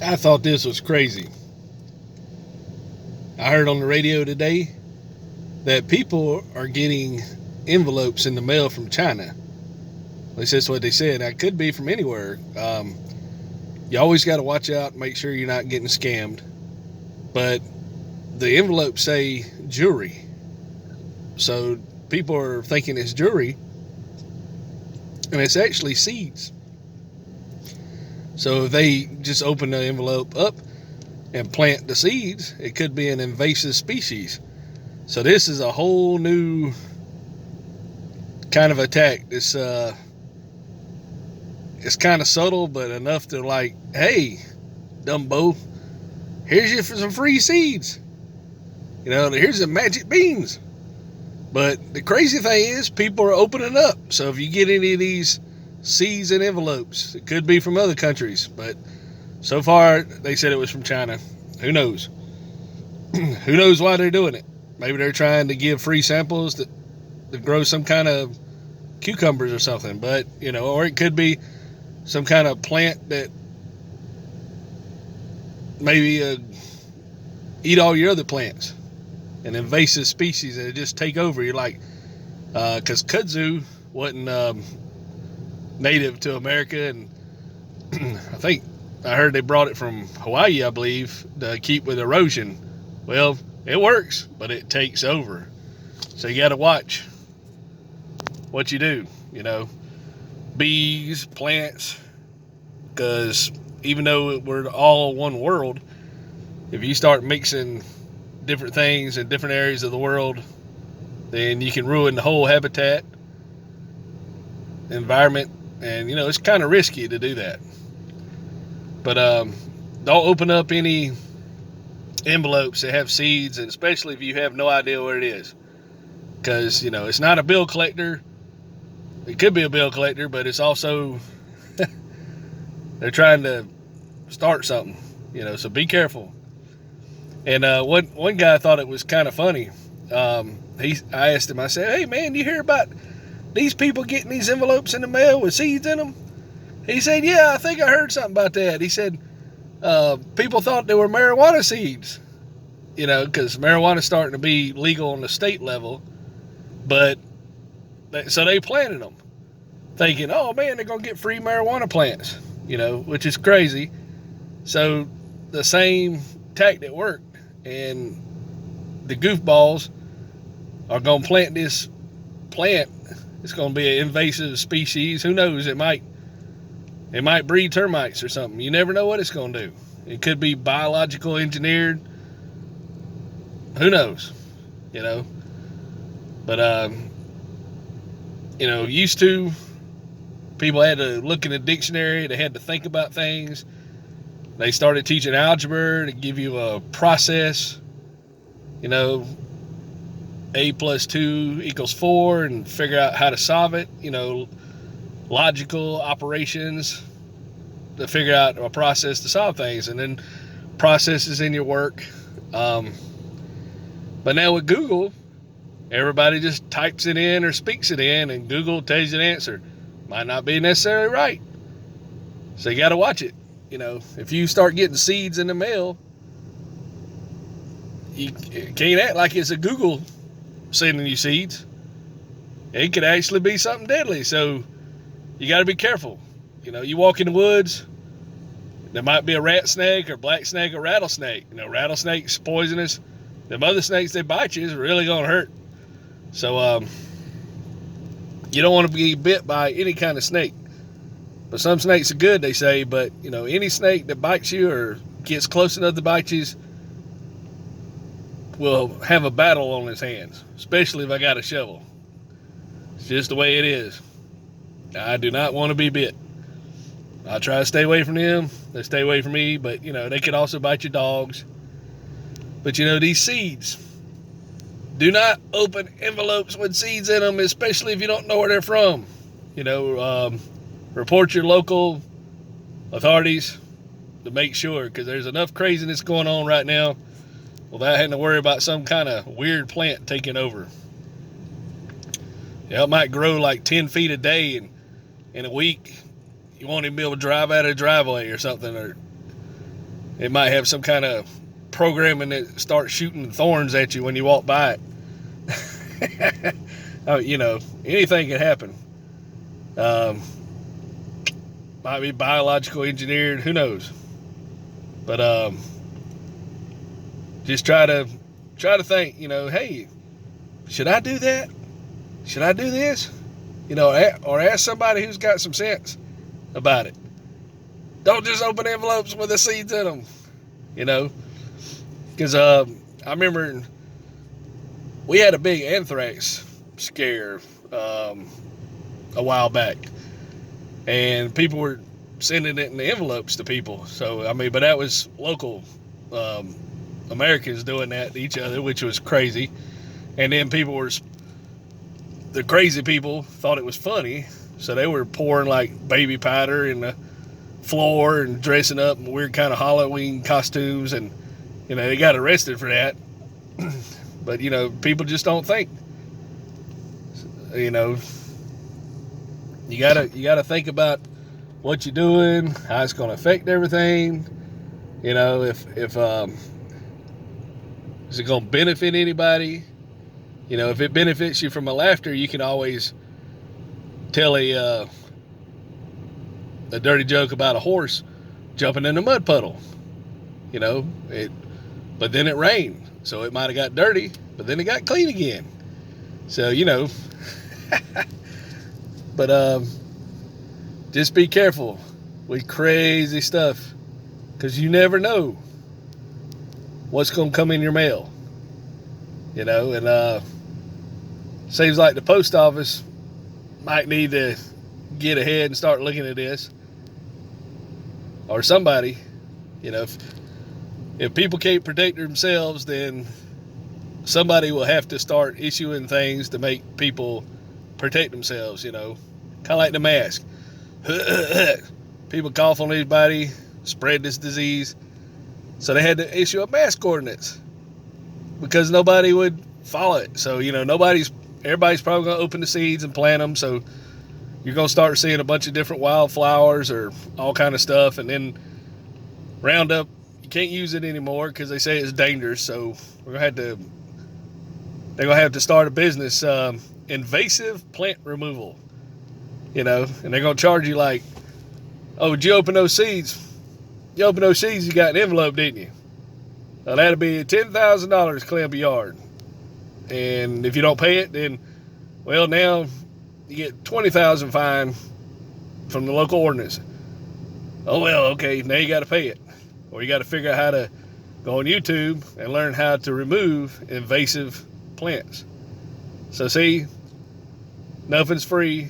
I thought this was crazy. I heard on the radio today that people are getting envelopes in the mail from China. At least that's what they said. That could be from anywhere. You always got to watch out and make sure you're not getting scammed. But the envelopes say jewery. So people are thinking it's jewelry, and it's actually seeds. So if they just open the envelope up and plant the seeds, it could be an invasive species. So this is a whole new kind of attack. It's kind of subtle, but enough to like, hey, Dumbo, here's you for some free seeds. Here's the magic beans. But the crazy thing is, people are opening up. So if you get any of these seeds in envelopes, it could be from other countries. But so far, they said it was from China. Who knows? Who knows why they're doing it? Maybe they're trying to give free samples to grow some kind of cucumbers or something. But, or it could be some kind of plant that maybe eat all your other plants. An invasive species that just take over. You're like, because kudzu wasn't native to America, and I heard they brought it from Hawaii, I believe, to keep with erosion. Well, it works, but it takes over. So you got to watch what you do. Bees, plants, because even though we're all one world, if you start mixing different things in different areas of the world, then you can ruin the whole habitat, environment, and it's kind of risky to do that. But don't open up any envelopes that have seeds, and especially if you have no idea what it is, because it's not a bill collector. It could be a bill collector, but it's also they're trying to start something, so be careful. And one guy thought it was kind of funny. I asked him, I said, hey man, you hear about these people getting these envelopes in the mail with seeds in them? He said, yeah, I think I heard something about that. He said, people thought they were marijuana seeds, because marijuana's starting to be legal on the state level. But, so they planted them, thinking, oh man, they're going to get free marijuana plants, which is crazy. So the same tactic worked. And the goofballs are going to plant this plant. It's going to be an invasive species. Who knows? It might breed termites or something. You never know what it's going to do. It could be biological engineered. Who knows? But used to, people had to look in the dictionary. They had to think about things. They started teaching algebra to give you a process, A plus 2 equals 4, and figure out how to solve it, logical operations to figure out a process to solve things, and then processes in your work. But now with Google, everybody just types it in or speaks it in, and Google tells you the answer. Might not be necessarily right. So you got to watch it. If you start getting seeds in the mail, you can't act like it's a Google sending you seeds. It could actually be something deadly. So you got to be careful. You walk in the woods, there might be a rat snake or black snake or rattlesnake. Rattlesnake's poisonous. Them other snakes, they bite you, is really going to hurt. So you don't want to be bit by any kind of snake. But some snakes are good, they say, but, any snake that bites you or gets close enough to bite you will have a battle on his hands, especially if I got a shovel. It's just the way it is. I do not want to be bit. I try to stay away from them. They stay away from me, but, they can also bite your dogs. But, these seeds, do not open envelopes with seeds in them, especially if you don't know where they're from. Report your local authorities to make sure, because there's enough craziness going on right now without having to worry about some kind of weird plant taking over. It might grow like 10 feet a day, and in a week you won't even be able to drive out of the driveway or something. Or It might have some kind of programming that starts shooting thorns at you when you walk by it. You know, anything can happen. Might be biological engineered, who knows? But just try to think, you know, hey, should I do that? Should I do this? You know, or ask somebody who's got some sense about it. Don't just open envelopes with the seeds in them, you know. Because I remember we had a big anthrax scare a while back. And people were sending it in the envelopes to people. So, I mean, but that was local Americans doing that to each other, which was crazy. And then the crazy people thought it was funny. So they were pouring like baby powder in the floor and dressing up in weird kind of Halloween costumes. And, you know, they got arrested for that. But, you know, people just don't think. You know, you gotta think about what you're doing, how it's gonna affect everything. You know, if is it gonna benefit anybody? You know, if it benefits you from a laughter, you can always tell a dirty joke about a horse jumping in a mud puddle. You know, but then it rained, so it might have got dirty, but then it got clean again. So, you know. But just be careful with crazy stuff, because you never know what's going to come in your mail. You know, and seems like the post office might need to get ahead and start looking at this, or somebody. You know, if people can't protect themselves, then somebody will have to start issuing things to make people protect themselves, you know. Kind of like the mask. People cough on anybody, spread this disease. So they had to issue a mask ordinance because nobody would follow it. So, you know, everybody's probably going to open the seeds and plant them. So you're going to start seeing a bunch of different wildflowers or all kind of stuff. And then Roundup, you can't use it anymore because they say it's dangerous. So they're going to have to start a business, invasive plant removal, you know, and they're going to charge you like, oh, did you open those seeds? You opened those seeds, you got an envelope, didn't you? Well, that'll be $10,000 to clean up your yard. And if you don't pay it, then, well, now you get $20,000 fine from the local ordinance. Oh, well, okay, now you got to pay it. Or you got to figure out how to go on YouTube and learn how to remove invasive plants. So see, nothing's free.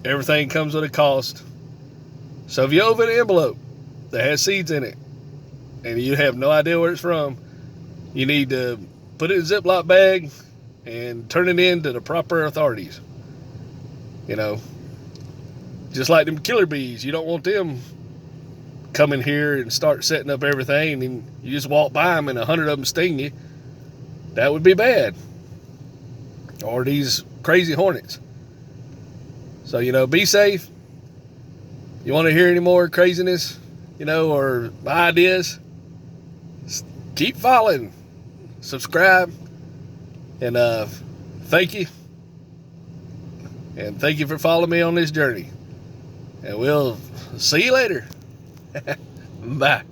Everything comes with a cost. So if you open an envelope that has seeds in it and you have no idea where it's from, you need to put it in a Ziploc bag and turn it in to the proper authorities. You know, just like them killer bees, you don't want them coming here and start setting up everything and you just walk by them and 100 of them sting you. That would be bad. Or these crazy hornets. So, you know, be safe. You want to hear any more craziness, you know, or ideas? Keep following. Subscribe. And thank you. And thank you for following me on this journey. And we'll see you later. Bye.